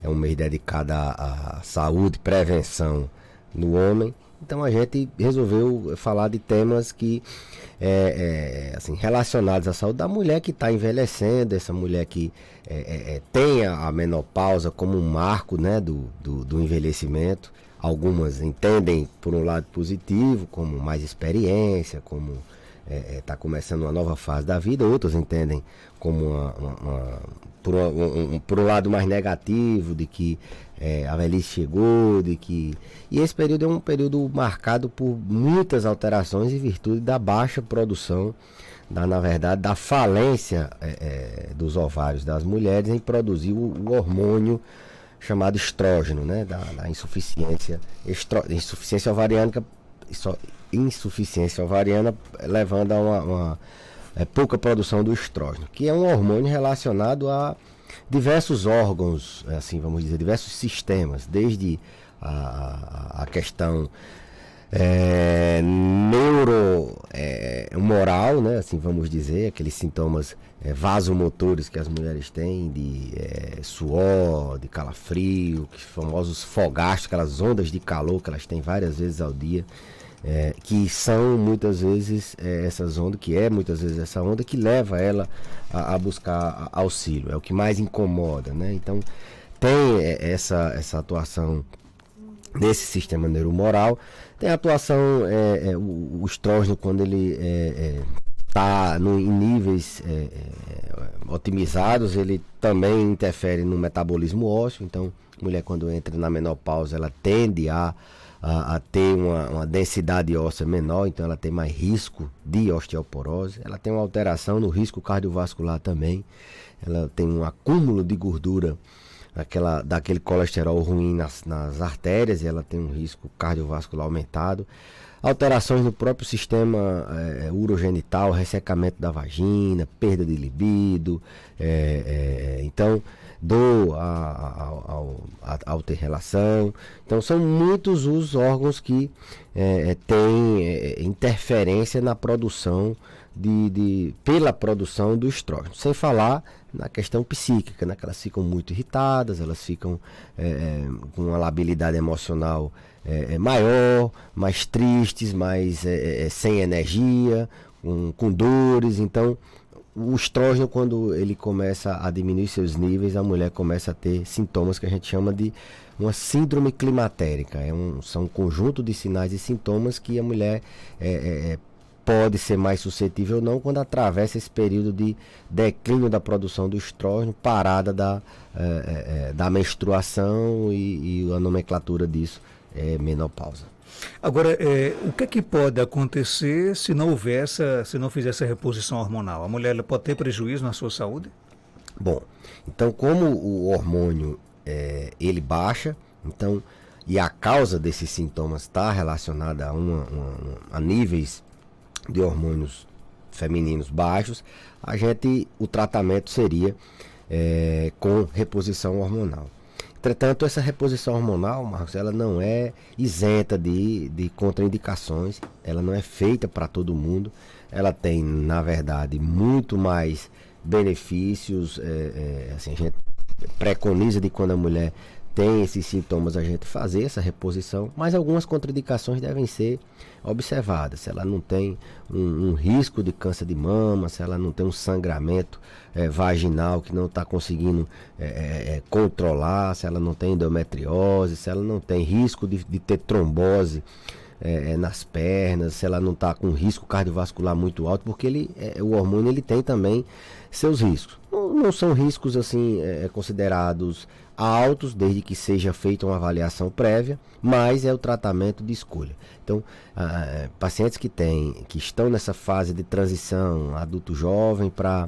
é um mês dedicado à saúde e prevenção no homem. Então a gente resolveu falar de temas que assim, relacionados à saúde da mulher que está envelhecendo, essa mulher que tem a menopausa como um marco, né, do envelhecimento. Algumas entendem por um lado positivo, como mais experiência, como está começando uma nova fase da vida. Outras entendem como por um lado mais negativo, de que a velhice chegou, de que... E esse período é um período marcado por muitas alterações em virtude da baixa produção, na verdade, da falência dos ovários das mulheres em produzir o hormônio chamado estrógeno, né? Da insuficiência, insuficiência ovariana, levando a uma pouca produção do estrógeno, que é um hormônio relacionado a diversos órgãos, assim vamos dizer, diversos sistemas, desde a questão neuromoral, né, assim vamos dizer, aqueles sintomas vasomotores que as mulheres têm, de suor, de calafrio, que famosos fogachos, aquelas ondas de calor que elas têm várias vezes ao dia, que são muitas vezes muitas vezes essa onda que leva ela a buscar auxílio, é o que mais incomoda, né? Então tem essa atuação nesse sistema neuromoral, tem a atuação, o estrógeno quando ele está em níveis otimizados, ele também interfere no metabolismo ósseo. Então a mulher quando entra na menopausa ela tende a ter uma densidade óssea menor, então ela tem mais risco de osteoporose, ela tem uma alteração no risco cardiovascular também, ela tem um acúmulo de gordura daquele colesterol ruim nas artérias, e ela tem um risco cardiovascular aumentado, alterações no próprio sistema urogenital, ressecamento da vagina, perda de libido, então dor ao ter relação. Então são muitos os órgãos que têm interferência na produção pela produção do estrógeno, sem falar na questão psíquica, né, que elas ficam muito irritadas, elas ficam com uma labilidade emocional maior, mais tristes, mais sem energia, com dores. Então o estrógeno, quando ele começa a diminuir seus níveis, a mulher começa a ter sintomas que a gente chama de uma síndrome climatérica. São um conjunto de sinais e sintomas que a mulher pode ser mais suscetível ou não quando atravessa esse período de declínio da produção do estrógeno, parada da menstruação, e a nomenclatura disso é menopausa. Agora, o que é que pode acontecer se não fizer essa reposição hormonal? A mulher pode ter prejuízo na sua saúde? Bom, então como o hormônio ele baixa, então, e a causa desses sintomas está relacionada a níveis de hormônios femininos baixos, o tratamento seria com reposição hormonal. Entretanto, essa reposição hormonal, Marcos, ela não é isenta de contraindicações, ela não é feita para todo mundo, ela tem, na verdade, muito mais benefícios. Assim, a gente preconiza de quando a mulher tem esses sintomas a gente fazer essa reposição, mas algumas contraindicações devem ser observadas. Se ela não tem um risco de câncer de mama, se ela não tem um sangramento vaginal que não está conseguindo controlar, se ela não tem endometriose, se ela não tem risco de ter trombose nas pernas, se ela não está com risco cardiovascular muito alto, porque o hormônio ele tem também seus riscos. Não são riscos assim considerados altos, desde que seja feita uma avaliação prévia, mas é o tratamento de escolha. Então, pacientes que estão nessa fase de transição, adulto jovem para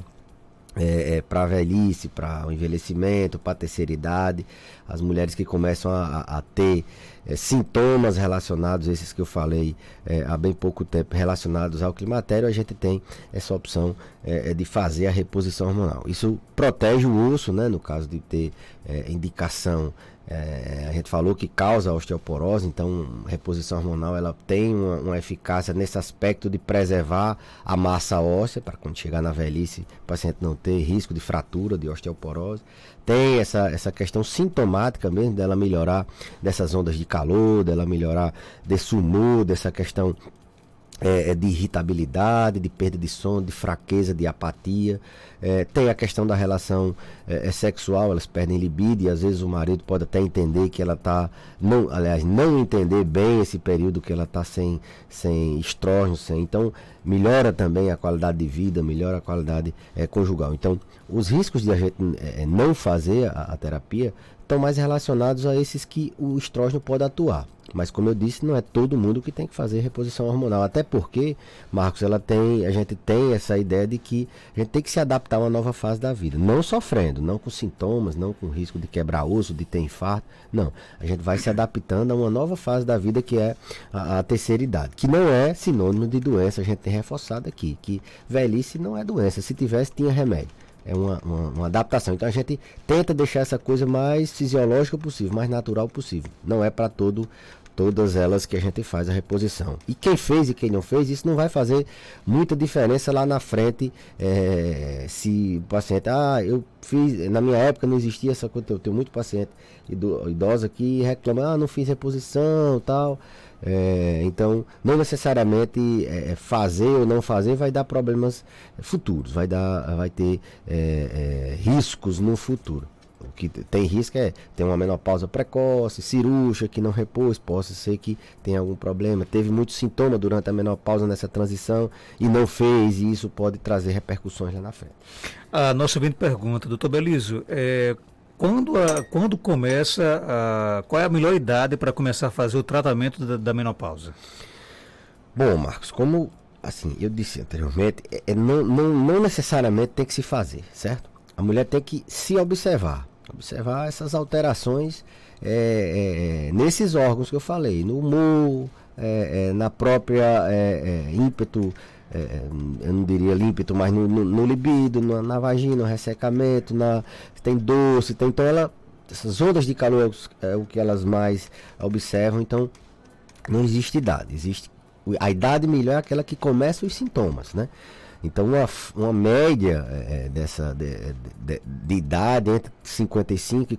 a velhice, para o envelhecimento, para a terceira idade, as mulheres que começam a ter sintomas relacionados, esses que eu falei há bem pouco tempo, relacionados ao climatério, a gente tem essa opção de fazer a reposição hormonal. Isso protege o osso, né, no caso de ter indicação. A gente falou que causa osteoporose, então reposição hormonal ela tem uma eficácia nesse aspecto de preservar a massa óssea, para quando chegar na velhice o paciente não ter risco de fratura, de osteoporose. Tem essa questão sintomática mesmo, dela melhorar dessas ondas de calor, dela melhorar desse humor, dessa questão de irritabilidade, de perda de sono, de fraqueza, de apatia. Tem a questão da relação sexual, elas perdem libido e às vezes o marido pode até entender que ela está, não entender bem esse período que ela está sem estrógeno, então melhora também a qualidade de vida, melhora a qualidade conjugal. Então os riscos de a gente não fazer a terapia estão mais relacionados a esses que o estrógeno pode atuar. Mas como eu disse, não é todo mundo que tem que fazer reposição hormonal. Até porque, Marcos, a gente tem essa ideia de que a gente tem que se adaptar a uma nova fase da vida. Não sofrendo, não com sintomas, não com risco de quebrar osso, de ter infarto. Não, a gente vai se adaptando a uma nova fase da vida que é a terceira idade. Que não é sinônimo de doença, a gente tem reforçado aqui. Que velhice não é doença, se tivesse tinha remédio. É uma adaptação. Então a gente tenta deixar essa coisa mais fisiológica possível, mais natural possível. Não é para todas elas que a gente faz a reposição. E quem fez e quem não fez, isso não vai fazer muita diferença lá na frente. Se o paciente, eu fiz, na minha época não existia essa coisa, eu tenho muito paciente idosa que reclama, não fiz reposição, tal. Então, não necessariamente fazer ou não fazer vai dar problemas futuros, vai ter riscos no futuro. O que tem risco é ter uma menopausa precoce, cirúrgica que não repôs, possa ser que tenha algum problema. Teve muitos sintomas durante a menopausa nessa transição e não fez, e isso pode trazer repercussões lá na frente. A nossa ouvinte pergunta, doutor Belísio, quando começa, qual é a melhor idade para começar a fazer o tratamento da menopausa? Bom, Marcos, como assim, eu disse anteriormente, não necessariamente tem que se fazer, certo? A mulher tem que se observar essas alterações nesses órgãos que eu falei, no humor, na própria ímpeto, eu não diria ímpeto, mas no libido, na vagina, no ressecamento, tem dor, então essas ondas de calor é o que elas mais observam. Então não existe idade, a idade melhor é aquela que começa os sintomas, né? Então uma média de idade entre 55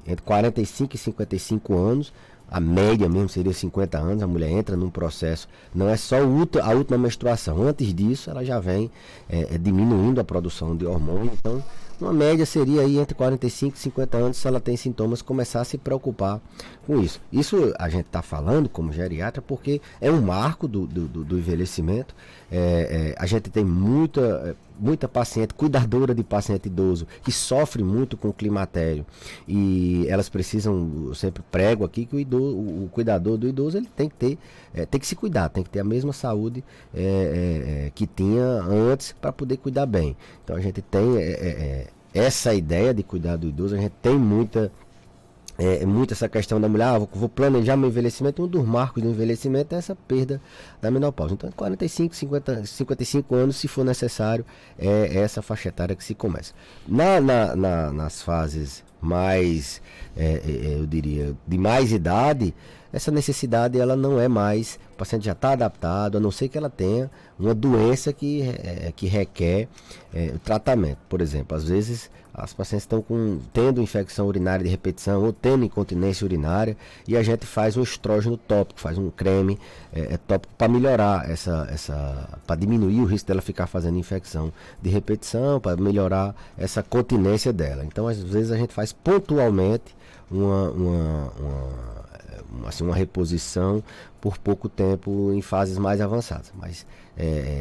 entre 45 e 55 anos, a média mesmo seria 50 anos, a mulher entra num processo, não é só a última menstruação, antes disso ela já vem diminuindo a produção de hormônio. Então uma média seria aí entre 45 e 50 anos, se ela tem sintomas, começar a se preocupar com isso. Isso a gente está falando como geriatra porque é um marco do envelhecimento. A gente tem muita paciente, cuidadora de paciente idoso, que sofre muito com o climatério. E elas precisam, eu sempre prego aqui, que o cuidador do idoso ele tem que se cuidar, tem que ter a mesma saúde que tinha antes para poder cuidar bem. Então a gente tem essa ideia de cuidar do idoso, a gente tem muito essa questão da mulher, vou planejar meu envelhecimento. Um dos marcos do envelhecimento é essa perda da menopausa. Então 45, 50, 55 anos, se for necessário, é essa faixa etária que se começa. Nas fases mais, eu diria, de mais idade, essa necessidade ela não é mais, o paciente já está adaptado, a não ser que ela tenha uma doença que requer tratamento. Por exemplo, às vezes as pacientes estão tendo infecção urinária de repetição ou tendo incontinência urinária, e a gente faz um estrógeno tópico, faz um creme tópico para melhorar para diminuir o risco dela ficar fazendo infecção de repetição, para melhorar essa continência dela. Então às vezes a gente faz pontualmente uma reposição por pouco tempo em fases mais avançadas, mas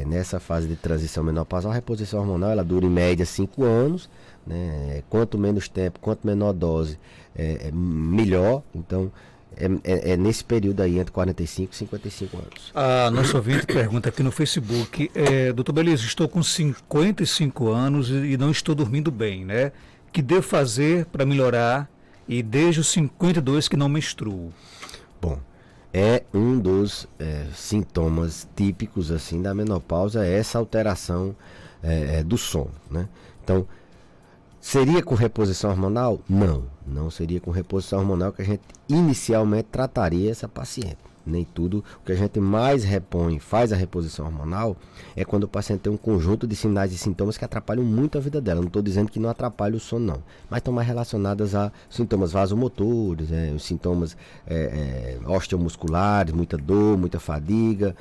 nessa fase de transição menopausal, a reposição hormonal ela dura em média 5 anos, né? Quanto menos tempo, quanto menor dose, melhor. Então nesse período aí entre 45 e 55 anos. A nossa ouvinte pergunta aqui no Facebook, doutor Belísio, estou com 55 anos e não estou dormindo bem, né? Que devo fazer para melhorar? E desde os 52 que não menstruo. Bom, é um dos sintomas típicos assim da menopausa, essa alteração do sono, né? Então, Seria com reposição hormonal? Não, não seria com reposição hormonal que a gente inicialmente trataria essa paciente. Nem tudo. O que a gente mais repõe, faz a reposição hormonal, é quando o paciente tem um conjunto de sinais e sintomas que atrapalham muito a vida dela. Não estou dizendo que não atrapalha o sono, não. Mas estão mais relacionadas a sintomas vasomotores, os sintomas osteomusculares, muita dor, muita fadiga,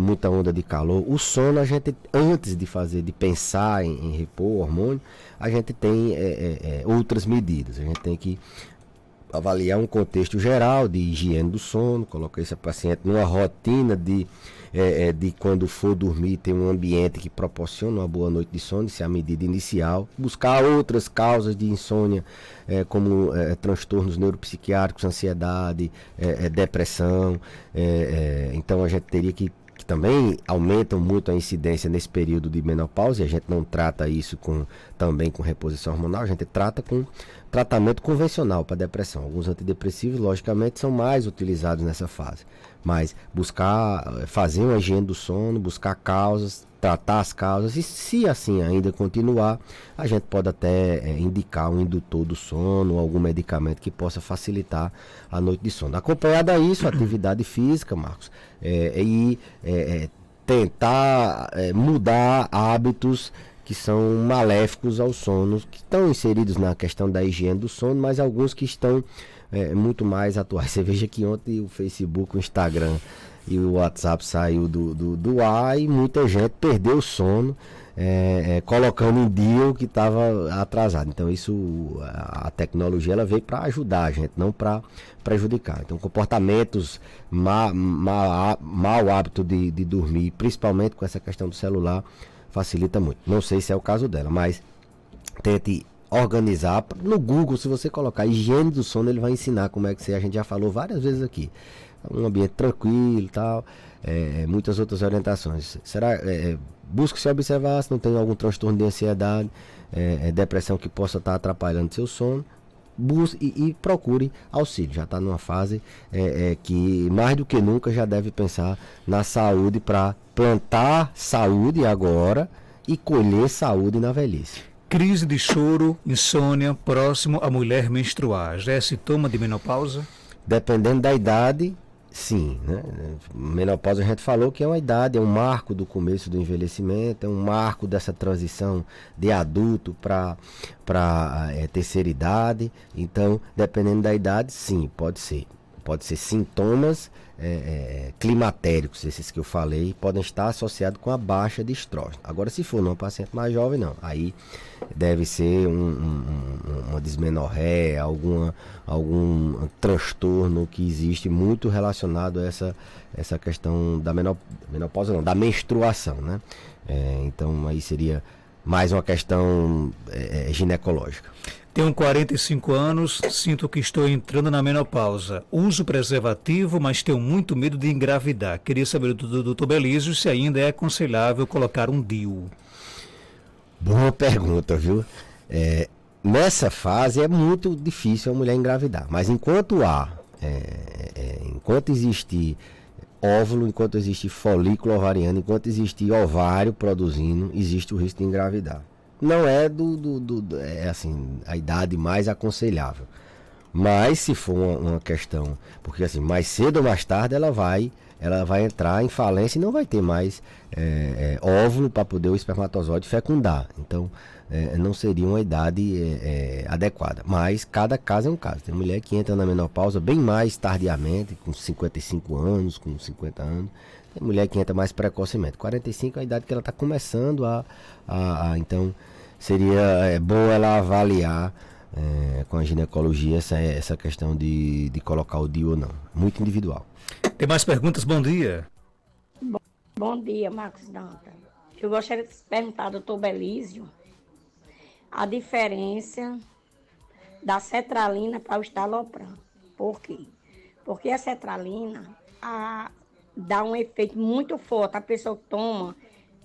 muita onda de calor. O sono, a gente, antes de pensar em repor o hormônio, a gente tem outras medidas. A gente tem que avaliar um contexto geral de higiene do sono, colocar esse paciente numa rotina de quando for dormir ter um ambiente que proporciona uma boa noite de sono, isso é a medida inicial. Buscar outras causas de insônia, como transtornos neuropsiquiátricos, ansiedade, depressão. Então a gente teria que também aumentam muito a incidência nesse período de menopausa, e a gente não trata isso também com reposição hormonal, a gente trata com tratamento convencional para depressão. Alguns antidepressivos, logicamente, são mais utilizados nessa fase, mas buscar fazer uma higiene do sono, buscar causas, tratar as causas, e se assim ainda continuar, a gente pode até indicar um indutor do sono, algum medicamento que possa facilitar a noite de sono. Acompanhado a isso, atividade física, Marcos, e tentar mudar hábitos que são maléficos ao sono, que estão inseridos na questão da higiene do sono, mas alguns que estão muito mais atuais. Você veja que ontem o Facebook, o Instagram e o WhatsApp saiu do ar e muita gente perdeu o sono, colocando em dia o que estava atrasado. Então a tecnologia ela veio para ajudar a gente, não para prejudicar. Então comportamentos, mau hábito de dormir, principalmente com essa questão do celular, facilita muito. Não sei se é o caso dela, mas tente organizar. No Google, se você colocar higiene do sono, ele vai ensinar como é que a gente já falou várias vezes aqui. Um ambiente tranquilo e tal, muitas outras orientações. Busque se observar se não tem algum transtorno de ansiedade, depressão que possa estar atrapalhando seu sono. Busque e procure auxílio. Já está numa fase que mais do que nunca já deve pensar na saúde, para plantar saúde agora e colher saúde na velhice. Crise de choro, insônia, próximo à mulher menstruar, já é sintoma de menopausa? Dependendo da idade, sim, né? Menopausa a gente falou que é uma idade, é um marco do começo do envelhecimento, é um marco dessa transição de adulto para terceira idade. Então, dependendo da idade, sim, pode ser. Pode ser sintomas climatéricos, esses que eu falei, podem estar associados com a baixa de estrógeno. Agora, se for numa paciente mais jovem, não. Aí deve ser uma dismenorreia, algum transtorno que existe muito relacionado a essa questão da menopausa, não, da menstruação, né? Então, aí seria mais uma questão ginecológica. Tenho 45 anos, sinto que estou entrando na menopausa. Uso preservativo, mas tenho muito medo de engravidar. Queria saber do Dr. Belísio se ainda é aconselhável colocar um DIU. Boa pergunta, viu? Nessa fase é muito difícil a mulher engravidar, mas enquanto existir óvulo, enquanto existir folículo ovariano, enquanto existir ovário produzindo, existe o risco de engravidar. Não é a idade mais aconselhável. Mas se for uma questão, porque assim, mais cedo ou mais tarde ela vai entrar em falência e não vai ter mais óvulo para poder o espermatozoide fecundar. Então, não seria uma idade adequada. Mas cada caso é um caso. Tem mulher que entra na menopausa bem mais tardiamente, com 55 anos, com 50 anos. Tem mulher que entra mais precocemente. 45 é a idade que ela está começando então, seria bom ela avaliar com a ginecologia essa questão de colocar o DIU ou não. Muito individual. Tem mais perguntas? Bom dia. Bom dia, Marcos Danta. Eu gostaria de perguntar ao doutor Belísio a diferença da cetralina para o estalopram. Por quê? Porque a cetralina dá um efeito muito forte. A pessoa que toma,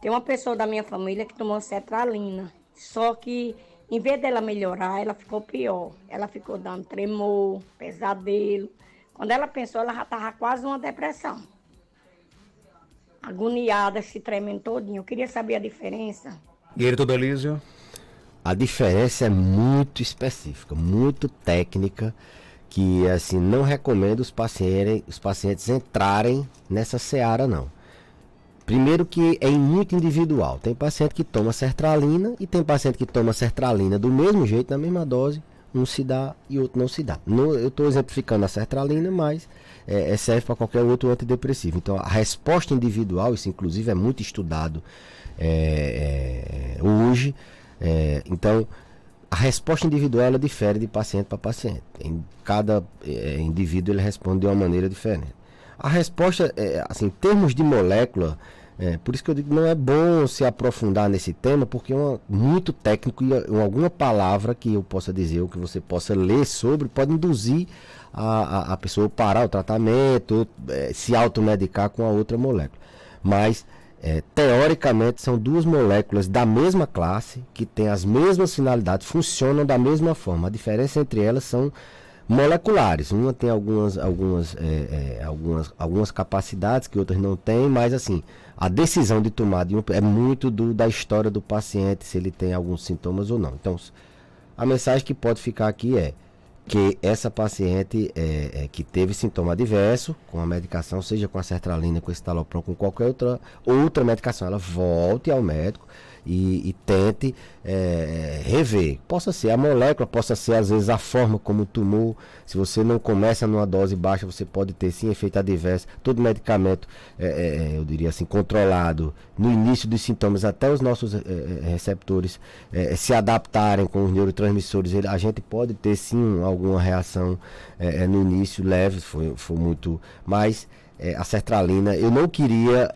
tem uma pessoa da minha família que tomou cetralina, só que em vez dela melhorar, ela ficou pior. Ela ficou dando tremor, pesadelo. Quando ela pensou, ela já estava quase uma depressão. Agoniada, se tremendo todinho. Eu queria saber a diferença. E ele, doutor Belísio? A diferença é muito específica, muito técnica, que assim não recomendo os pacientes entrarem nessa seara não. Primeiro que é muito individual. Tem paciente que toma sertralina e tem paciente que toma sertralina do mesmo jeito, na mesma dose, um se dá e outro não se dá. Eu estou exemplificando a sertralina, mas serve para qualquer outro antidepressivo. Então a resposta individual, isso inclusive é muito estudado hoje. Então a resposta individual ela difere de paciente para paciente. Em cada indivíduo ele responde de uma maneira diferente. A resposta, assim, em termos de molécula, por isso que eu digo que não é bom se aprofundar nesse tema, porque é muito técnico e alguma palavra que eu possa dizer ou que você possa ler sobre pode induzir a pessoa a parar o tratamento, se automedicar com a outra molécula. Mas, teoricamente, são duas moléculas da mesma classe, que têm as mesmas finalidades, funcionam da mesma forma. A diferença entre elas são moleculares. Uma tem algumas capacidades que outras não têm, mas assim, a decisão de tomar de é muito da história do paciente, se ele tem alguns sintomas ou não. Então, a mensagem que pode ficar aqui é que essa paciente que teve sintoma adverso com a medicação, seja com a sertralina, com esse citalopram, com qualquer outra medicação, ela volte ao médico e tente rever. Possa ser a molécula, possa ser às vezes a forma como o tumor. Se você não começa numa dose baixa, você pode ter sim efeito adverso. Todo medicamento, eu diria assim, controlado no início dos sintomas, até os nossos receptores se adaptarem com os neurotransmissores, a gente pode ter sim alguma reação no início leve, foi muito, mas a sertralina, eu não queria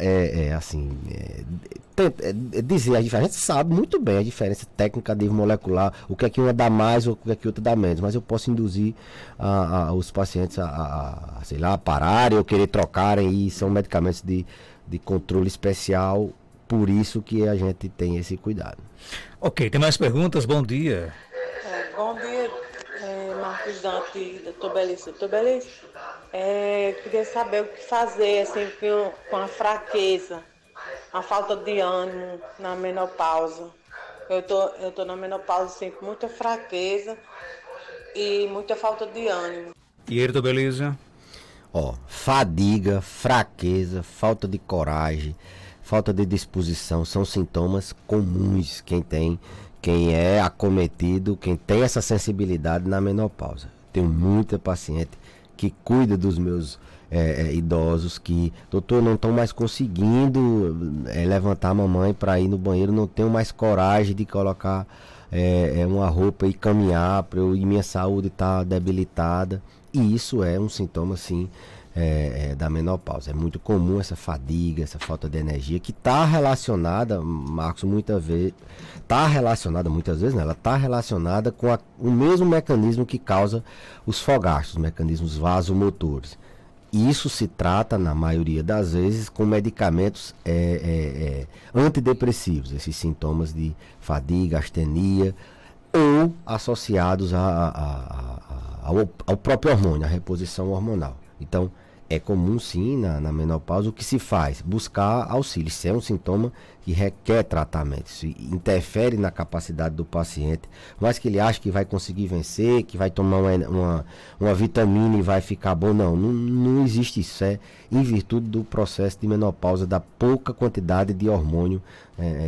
dizer a diferença. A gente sabe muito bem a diferença técnica de molecular, o que é que uma dá mais ou o que é que outra dá menos, mas eu posso induzir os pacientes sei lá, a pararem ou querer trocarem, e são medicamentos de controle especial, por isso que a gente tem esse cuidado. Ok, tem mais perguntas? Bom dia. Bom dia, Marcos Dante, doutor Belício. Doutor Belício, queria saber o que fazer assim, com a fraqueza, a falta de ânimo na menopausa. Eu tô na menopausa assim, com muita fraqueza e muita falta de ânimo. E ele, doutor Belício? Fadiga, fraqueza, falta de coragem, falta de disposição são sintomas comuns quem é acometido, quem tem essa sensibilidade na menopausa. Tenho muita paciente que cuida dos meus idosos que, doutor, não estão mais conseguindo levantar a mamãe para ir no banheiro, não tenho mais coragem de colocar uma roupa e caminhar, e minha saúde está debilitada. E isso é um sintoma, sim, da menopausa. É muito comum essa fadiga, essa falta de energia, que está relacionada, Marcos, muitas vezes, né? Ela está relacionada com o mesmo mecanismo que causa os fogachos, os mecanismos vasomotores. Isso se trata, na maioria das vezes, com medicamentos antidepressivos, esses sintomas de fadiga, astenia, ou associados ao próprio hormônio, à reposição hormonal. Então, é comum sim na menopausa. O que se faz? Buscar auxílio. Isso é um sintoma que requer tratamento. Isso interfere na capacidade do paciente, mas que ele acha que vai conseguir vencer, que vai tomar uma vitamina e vai ficar bom. Não existe isso. É em virtude do processo de menopausa, da pouca quantidade de hormônio,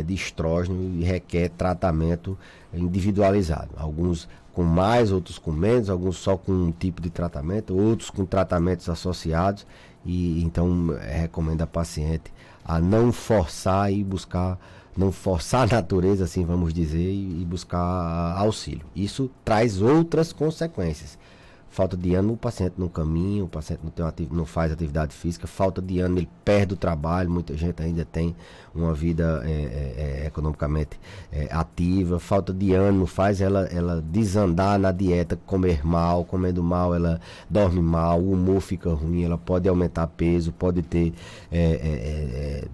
de estrógeno, e requer tratamento individualizado. Alguns com mais, outros com menos, alguns só com um tipo de tratamento, outros com tratamentos associados, e então recomendo a paciente a não forçar e buscar, não forçar a natureza, assim vamos dizer, e buscar auxílio. Isso traz outras consequências. Falta de ânimo, o paciente não caminha, o paciente não faz atividade física, falta de ânimo, ele perde o trabalho, muita gente ainda tem uma vida economicamente ativa, falta de ânimo faz ela desandar na dieta, comer mal, comendo mal, ela dorme mal, o humor fica ruim, ela pode aumentar peso, pode ter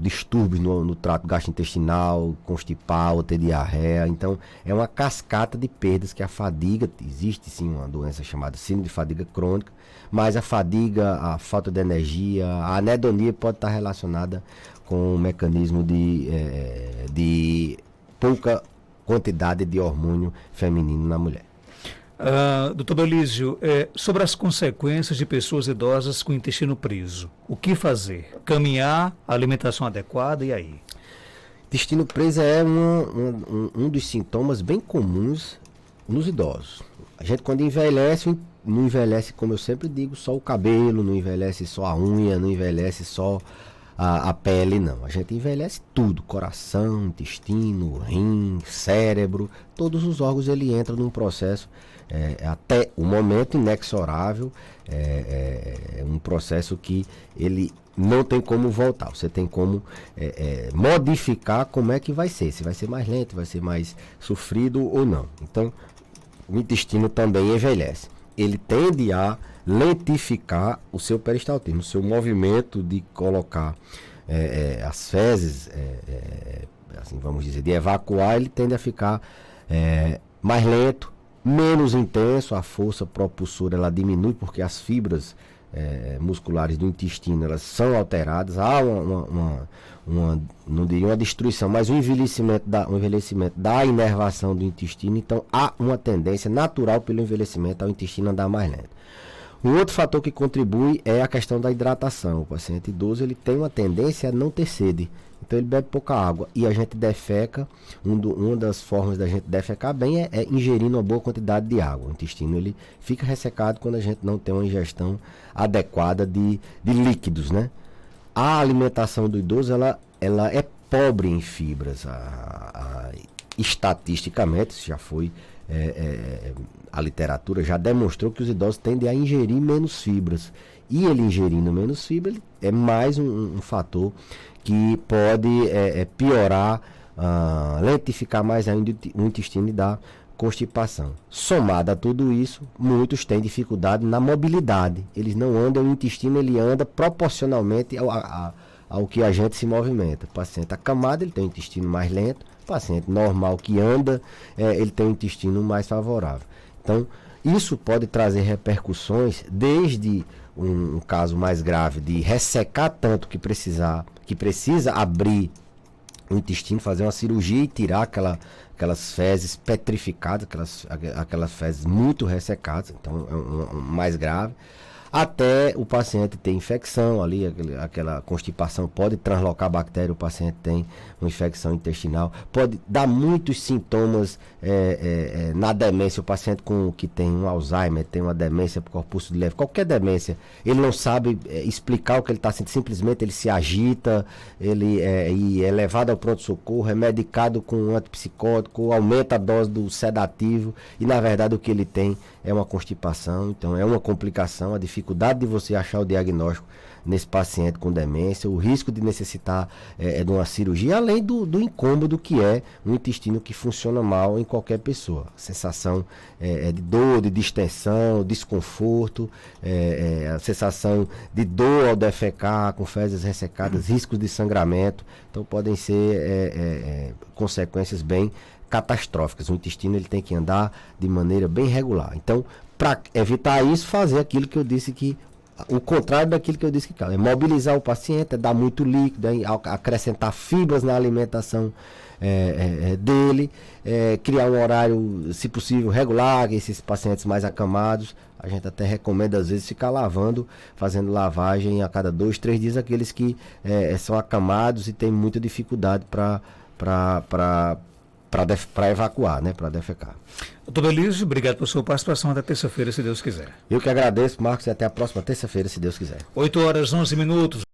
distúrbios no trato gastrointestinal, constipar ou ter diarreia. Então é uma cascata de perdas que a fadiga, existe sim uma doença chamada síndrome de fadiga crônica, mas a fadiga, a falta de energia, a anedonia pode estar relacionada com um mecanismo de pouca quantidade de hormônio feminino na mulher. Doutor Belísio, sobre as consequências de pessoas idosas com o intestino preso, o que fazer? Caminhar, alimentação adequada, e aí? Intestino preso é um dos sintomas bem comuns nos idosos. A gente, quando envelhece, não envelhece, como eu sempre digo, só o cabelo, não envelhece só a unha, não envelhece só a pele, não. A gente envelhece tudo: coração, intestino, rim, cérebro, todos os órgãos ele entra num processo até o momento inexorável, um processo que ele não tem como voltar. Você tem como modificar como é que vai ser, se vai ser mais lento, vai ser mais sofrido ou não. Então, o intestino também envelhece. Ele tende a lentificar o seu peristaltismo, o seu movimento de colocar as fezes, assim vamos dizer, de evacuar, ele tende a ficar mais lento, menos intenso, a força propulsora ela diminui porque as fibras musculares do intestino elas são alteradas, há não diria uma destruição, mas um envelhecimento da inervação do intestino. Então há uma tendência natural pelo envelhecimento ao intestino andar mais lento. Um outro fator que contribui é a questão da hidratação. O paciente idoso ele tem uma tendência a não ter sede, então ele bebe pouca água e a gente defeca. Uma das formas da gente defecar bem é ingerindo uma boa quantidade de água. O intestino ele fica ressecado quando a gente não tem uma ingestão adequada de líquidos, né? A alimentação do idoso ela é pobre em fibras. Estatisticamente, isso já foi a literatura já demonstrou que os idosos tendem a ingerir menos fibras. E ele ingerindo menos fibra, ele é mais um fator que pode piorar, lentificar mais ainda o intestino e dar constipação. Somado a tudo isso, muitos têm dificuldade na mobilidade. Eles não andam, o intestino ele anda proporcionalmente ao que a gente se movimenta. O paciente acamado, ele tem um intestino mais lento. O paciente normal que anda, ele tem um intestino mais favorável. Então, isso pode trazer repercussões desde um caso mais grave de ressecar tanto que precisa abrir o intestino, fazer uma cirurgia e tirar aquelas fezes petrificadas, aquelas fezes muito ressecadas, então é um mais grave, até o paciente ter infecção ali, aquela constipação pode translocar a bactéria, o paciente tem uma infecção intestinal, pode dar muitos sintomas na demência. O paciente que tem um Alzheimer, tem uma demência por corpúsculo leve, qualquer demência, ele não sabe explicar o que ele está sentindo, simplesmente ele se agita, ele é levado ao pronto-socorro, é medicado com um antipsicótico, aumenta a dose do sedativo e na verdade o que ele tem é uma constipação. Então é uma complicação, a dificuldade de você achar o diagnóstico nesse paciente com demência, o risco de necessitar de uma cirurgia, além do incômodo que é um intestino que funciona mal em qualquer pessoa. A sensação de dor, de distensão, desconforto, a sensação de dor ao defecar, com fezes ressecadas, riscos de sangramento. Então podem ser consequências bem catastróficas. O intestino ele tem que andar de maneira bem regular. Então, para evitar isso, fazer aquilo que eu disse o contrário daquilo que eu disse é mobilizar o paciente, dar muito líquido, acrescentar fibras na alimentação dele, criar um horário, se possível, regular. Esses pacientes mais acamados, a gente até recomenda às vezes ficar lavando, fazendo lavagem a cada 2, 3 dias, aqueles que são acamados e têm muita dificuldade para evacuar, né, para defecar. Doutor Belísio, obrigado por sua participação. Até terça-feira, se Deus quiser. Eu que agradeço, Marcos, e até a próxima terça-feira, se Deus quiser. 8h11.